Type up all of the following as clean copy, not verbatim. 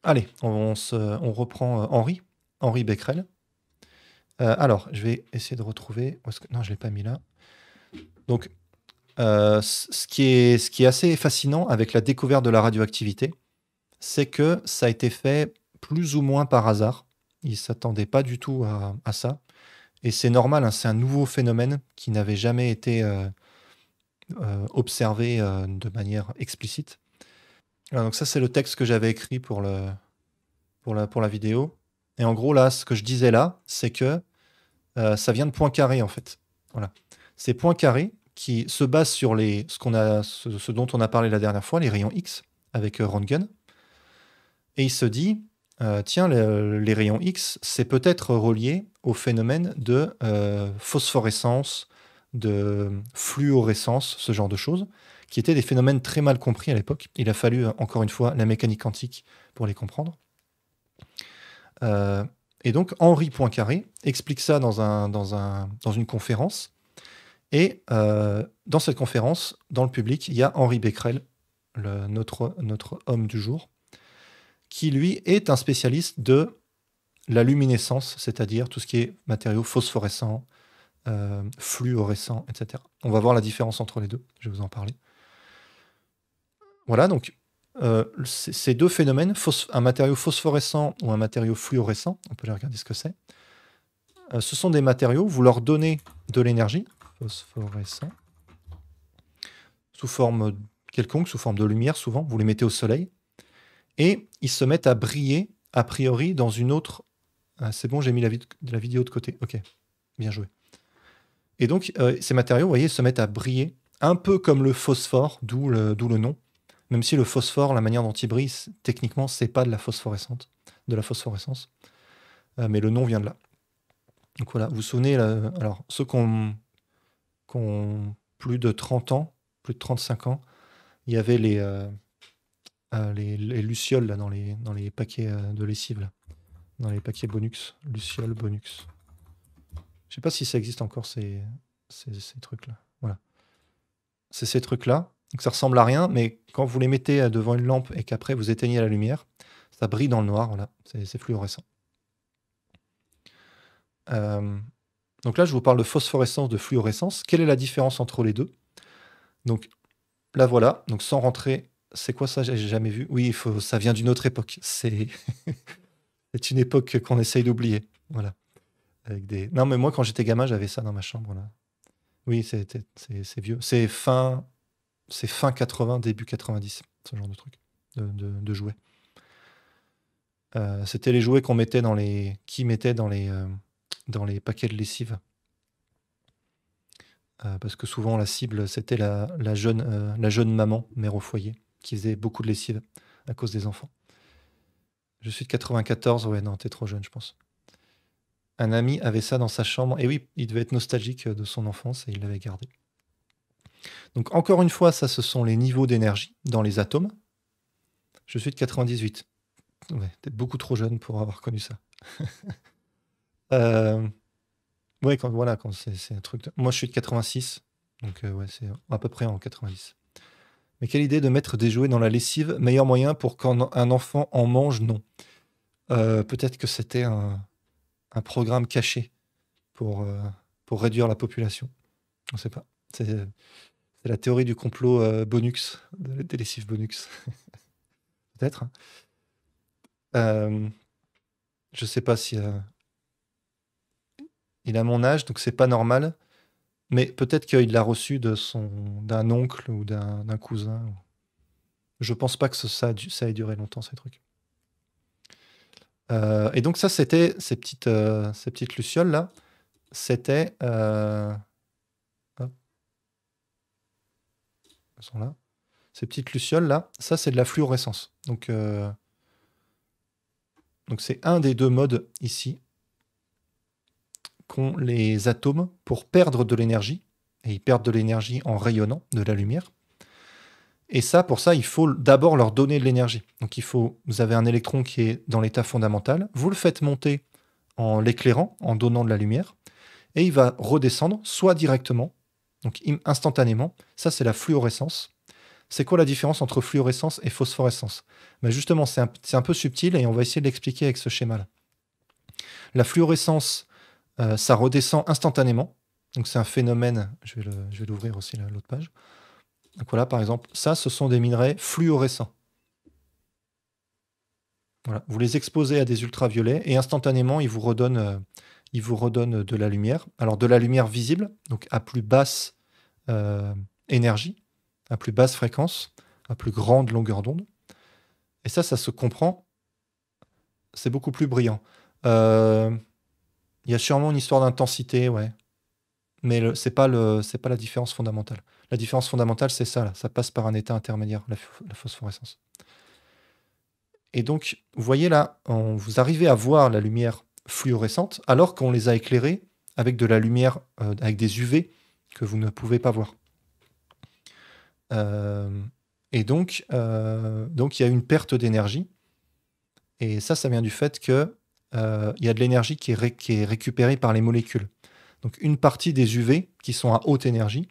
Allez, on reprend Henri Becquerel. Alors, je vais essayer de retrouver. Non, je ne l'ai pas mis là. Donc, ce qui est assez fascinant avec la découverte de la radioactivité, c'est que ça a été fait plus ou moins par hasard. Ils ne s'attendaient pas du tout à ça. Et c'est normal, hein, c'est un nouveau phénomène qui n'avait jamais été observé de manière explicite. Donc ça, c'est le texte que j'avais écrit pour la vidéo. Et en gros, là, ce que je disais là, c'est que ça vient de Poincaré, en fait. Voilà. C'est Poincaré qui se base sur ce dont on a parlé la dernière fois, les rayons X, avec Röntgen. Et il se dit, tiens, les rayons X, c'est peut-être relié au phénomène de phosphorescence, de fluorescence, ce genre de choses, qui étaient des phénomènes très mal compris à l'époque. Il a fallu, encore une fois, la mécanique quantique pour les comprendre. Et donc, Henri Poincaré explique ça dans une conférence. Et dans cette conférence, dans le public, il y a Henri Becquerel, notre homme du jour, qui lui est un spécialiste de la luminescence, c'est-à-dire tout ce qui est matériaux phosphorescents, fluorescents, etc. On va voir la différence entre les deux, je vais vous en parler. Voilà, donc ces deux phénomènes, un matériau phosphorescent ou un matériau fluorescent, on peut les regarder ce que c'est. Ce sont des matériaux, vous leur donnez de l'énergie, phosphorescent, sous forme quelconque, sous forme de lumière souvent, vous les mettez au soleil, et ils se mettent à briller, a priori, dans une autre... Ah, c'est bon, j'ai mis la vidéo de côté. Ok, bien joué. Et donc, ces matériaux, vous voyez, se mettent à briller, un peu comme le phosphore, d'où le nom. Même si le phosphore, la manière dont il brille, techniquement, c'est pas de la phosphorescence. Mais le nom vient de là. Donc voilà, vous vous souvenez, alors ceux qui ont plus de 30 ans, plus de 35 ans, il y avait les lucioles là, dans les paquets de lessive, là, dans les paquets Bonux, lucioles, Bonux. Je sais pas si ça existe encore, ces trucs-là. Voilà. C'est ces trucs-là. Donc ça ressemble à rien, mais quand vous les mettez devant une lampe et qu'après vous éteignez la lumière, ça brille dans le noir, voilà, c'est fluorescent. Donc là, je vous parle de phosphorescence, de fluorescence. Quelle est la différence entre les deux? Donc là, voilà. Donc sans rentrer, c'est quoi ça? J'ai jamais vu. Oui, ça vient d'une autre époque. C'est une époque qu'on essaye d'oublier. Voilà. Non, mais moi, quand j'étais gamin, j'avais ça dans ma chambre. Là. Oui, c'est vieux. C'est fin 80, début 90, ce genre de truc, de jouets. C'était les jouets qu'on mettait qui mettaient dans les paquets de lessive. Parce que souvent, la cible, c'était la jeune maman, mère au foyer, qui faisait beaucoup de lessive à cause des enfants. Je suis de 94, ouais, non, t'es trop jeune, je pense. Un ami avait ça dans sa chambre, et oui, il devait être nostalgique de son enfance, et il l'avait gardé. Donc, encore une fois, ça, ce sont les niveaux d'énergie dans les atomes. Je suis de 98. Ouais, t'es beaucoup trop jeune pour avoir connu ça. Ouais, quand c'est un truc... Moi, je suis de 86, donc ouais, c'est à peu près en 90. Mais quelle idée de mettre des jouets dans la lessive, meilleur moyen pour quand un enfant en mange, non. Peut-être que c'était un programme caché pour réduire la population. On ne sait pas. C'est la théorie du complot Bonux, des lessives Bonux. Peut-être. Je ne sais pas si... il a mon âge, donc c'est pas normal. Mais peut-être qu'il l'a reçu d'un oncle ou d'un cousin. Je pense pas que ça ait duré longtemps, ces trucs. Et donc ça, c'était ces petites lucioles-là. C'était... hop, elles sont là. Ces petites lucioles-là, ça, c'est de la fluorescence. Donc c'est un des deux modes ici qu'ont les atomes pour perdre de l'énergie. Et ils perdent de l'énergie en rayonnant de la lumière. Et ça, pour ça, il faut d'abord leur donner de l'énergie. Donc vous avez un électron qui est dans l'état fondamental, vous le faites monter en l'éclairant, en donnant de la lumière, et il va redescendre, soit directement, donc instantanément. Ça, c'est la fluorescence. C'est quoi la différence entre fluorescence et phosphorescence? Ben justement, c'est un peu subtil et on va essayer de l'expliquer avec ce schéma-là. La fluorescence, ça redescend instantanément. Donc c'est un phénomène, je vais l'ouvrir aussi l'autre page. Donc voilà, par exemple, ça, ce sont des minerais fluorescents. Voilà. Vous les exposez à des ultraviolets et instantanément, ils vous redonnent de la lumière. Alors de la lumière visible, donc à plus basse énergie, à plus basse fréquence, à plus grande longueur d'onde. Et ça se comprend. C'est beaucoup plus brillant. Il y a sûrement une histoire d'intensité, ouais. Mais c'est pas la différence fondamentale. La différence fondamentale, c'est ça, là. Ça passe par un état intermédiaire, la phosphorescence. Et donc, vous voyez là, vous arrivez à voir la lumière fluorescente alors qu'on les a éclairés avec de la lumière, avec des UV que vous ne pouvez pas voir. Et donc, il y a une perte d'énergie. Et ça vient du fait que il y a de l'énergie qui est récupérée par les molécules. Donc, une partie des UV qui sont à haute énergie,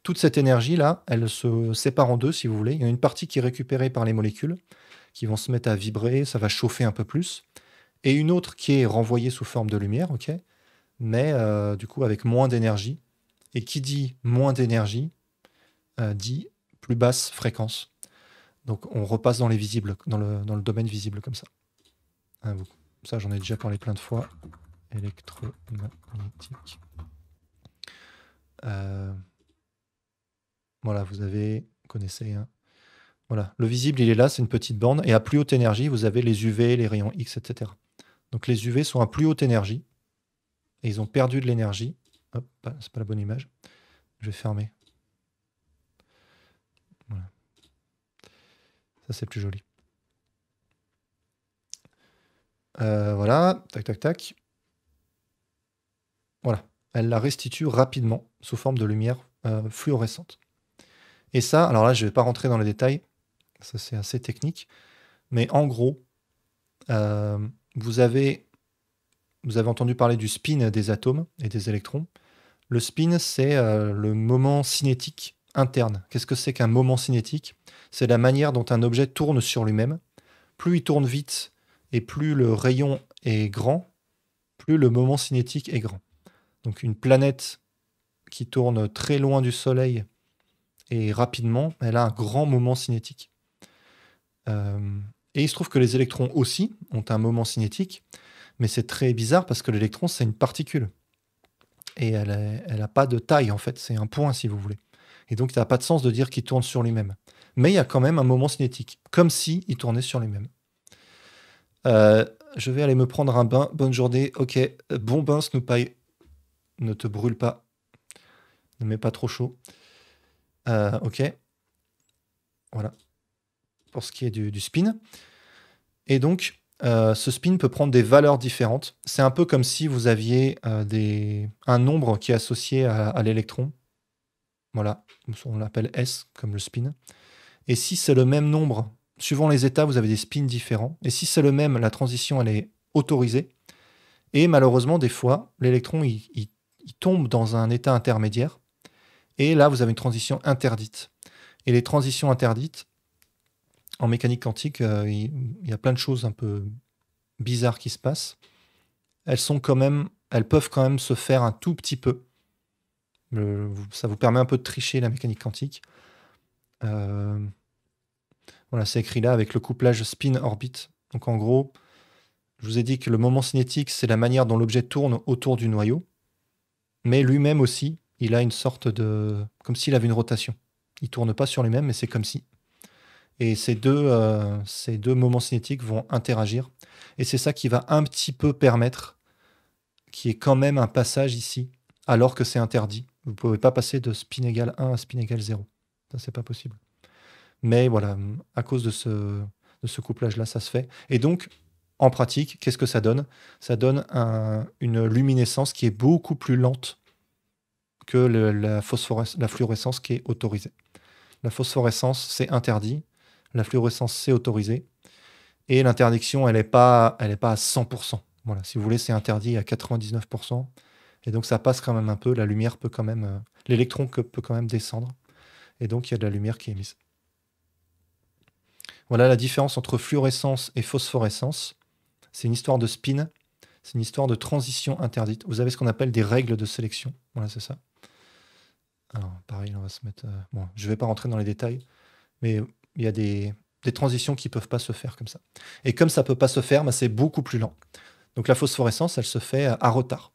toute cette énergie-là, elle se sépare en deux, si vous voulez. Il y a une partie qui est récupérée par les molécules, qui vont se mettre à vibrer, ça va chauffer un peu plus. Et une autre qui est renvoyée sous forme de lumière, ok, mais du coup avec moins d'énergie. Et qui dit moins d'énergie, dit plus basse fréquence. Donc on repasse dans les visibles, dans le domaine visible comme ça. Ça, j'en ai déjà parlé plein de fois. Électromagnétique. Voilà, vous connaissez. Hein. Voilà, le visible, il est là, c'est une petite bande. Et à plus haute énergie, vous avez les UV, les rayons X, etc. Donc les UV sont à plus haute énergie. Et ils ont perdu de l'énergie. Hop, c'est pas la bonne image. Je vais fermer. Voilà. Ça, c'est plus joli. Voilà, tac, tac, tac. Voilà. Elle la restitue rapidement sous forme de lumière fluorescente. Et ça, alors là, je ne vais pas rentrer dans les détails. Ça, c'est assez technique. Mais en gros, vous avez entendu parler du spin des atomes et des électrons. Le spin, c'est le moment cinétique interne. Qu'est-ce que c'est qu'un moment cinétique? C'est la manière dont un objet tourne sur lui-même. Plus il tourne vite et plus le rayon est grand, plus le moment cinétique est grand. Donc une planète qui tourne très loin du Soleil et rapidement, elle a un grand moment cinétique. Et il se trouve que les électrons aussi ont un moment cinétique, mais c'est très bizarre parce que l'électron, c'est une particule. Et elle n'a pas de taille, en fait. C'est un point, si vous voulez. Et donc, ça n'a pas de sens de dire qu'il tourne sur lui-même. Mais il y a quand même un moment cinétique, comme s'il tournait sur lui-même. Je vais aller me prendre un bain. Bonne journée. Ok, bon bain, Snoopy. Ne te brûle pas. Ne mets pas trop chaud. Ok. Voilà. Pour ce qui est du spin. Et donc, ce spin peut prendre des valeurs différentes. C'est un peu comme si vous aviez un nombre qui est associé à l'électron. Voilà, on l'appelle S comme le spin. Et si c'est le même nombre, suivant les états, vous avez des spins différents. Et si c'est le même, la transition, elle est autorisée. Et malheureusement, des fois, l'électron, il tombe dans un état intermédiaire. Et là, vous avez une transition interdite. Et les transitions interdites, en mécanique quantique, il y a plein de choses un peu bizarres qui se passent. Elles peuvent quand même se faire un tout petit peu. Ça vous permet un peu de tricher la mécanique quantique. Voilà, c'est écrit là avec le couplage spin-orbite. Donc en gros, je vous ai dit que le moment cinétique, c'est la manière dont l'objet tourne autour du noyau. Mais lui-même aussi, il a une sorte de... comme s'il avait une rotation. Il ne tourne pas sur lui-même, mais c'est comme si. Et ces deux moments cinétiques vont interagir. Et c'est ça qui va un petit peu permettre qu'il y ait quand même un passage ici, alors que c'est interdit. Vous ne pouvez pas passer de spin égale 1 à spin égale 0. Ça, c'est pas possible. Mais voilà, à cause de ce couplage-là, ça se fait. Et donc, en pratique, qu'est-ce que ça donne? Ça donne une luminescence qui est beaucoup plus lente que la fluorescence qui est autorisée. La phosphorescence, c'est interdit. La fluorescence, c'est autorisé. Et l'interdiction, elle n'est pas à 100%. Voilà, si vous voulez, c'est interdit à 99%. Et donc, ça passe quand même un peu. La lumière peut quand même... l'électron peut quand même descendre. Et donc, il y a de la lumière qui est émise. Voilà la différence entre fluorescence et phosphorescence. C'est une histoire de spin, c'est une histoire de transition interdite. Vous avez ce qu'on appelle des règles de sélection. Voilà, c'est ça. Alors, pareil, on va se mettre... bon, je ne vais pas rentrer dans les détails, mais il y a des transitions qui ne peuvent pas se faire comme ça. Et comme ça ne peut pas se faire, bah, c'est beaucoup plus lent. Donc la phosphorescence, elle se fait à retard.